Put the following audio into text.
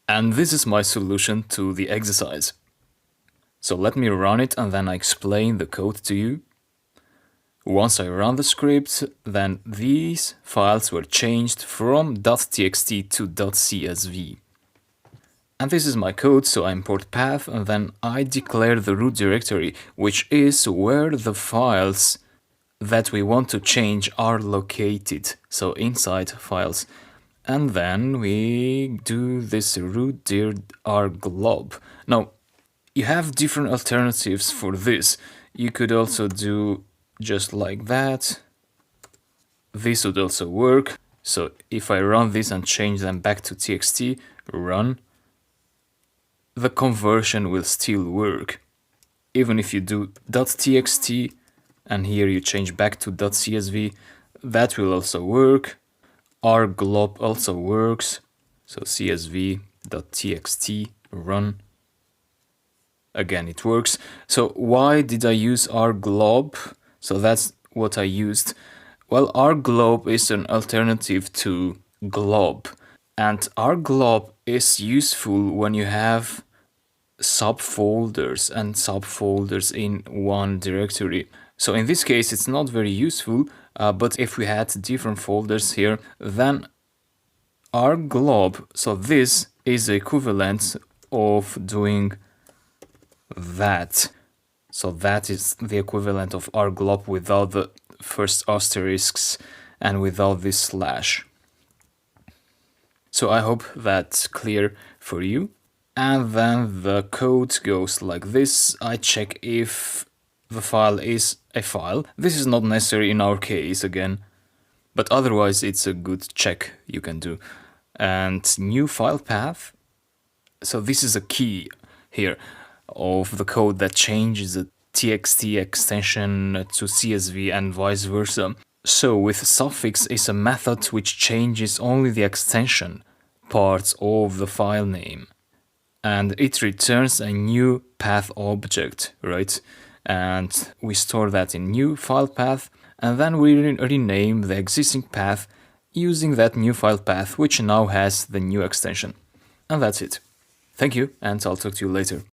And this is my solution to the exercise. So let me run it and then I explain the code to you. Once I run the script, then these files were changed from .txt to .csv. And this is my code, so I import path and then I declare the root directory, which is where the files that we want to change are located, so inside files. And then we do this root dir rglob. Now, you have different alternatives for this. You could also do just like that. This would also work. So if I run this and change them back to txt, run, the conversion will still work. Even if you do .txt and here you change back to .csv, that will also work. Rglob also works. So csv.txt, run. Again, it works. So why did I use rglob? So that's what I used. Well, rglob is an alternative to glob. And rglob is useful when you have subfolders and subfolders in one directory. So in this case, it's not very useful, but if we had different folders here, then rglob, so this is the equivalent of doing that. So that is the equivalent of rglob without the first asterisks and without this slash. So I hope that's clear for you. And then the code goes like this. I check if the file is a file. This is not necessary in our case again, but otherwise it's a good check you can do. And new file path. So this is a key here of the code that changes the txt extension to CSV and vice versa. So with suffix is a method which changes only the extension parts of the file name. And it returns a new path object, right? And we store that in new file path, and then we rename the existing path using that new file path, which now has the new extension. And that's it. Thank you, and I'll talk to you later.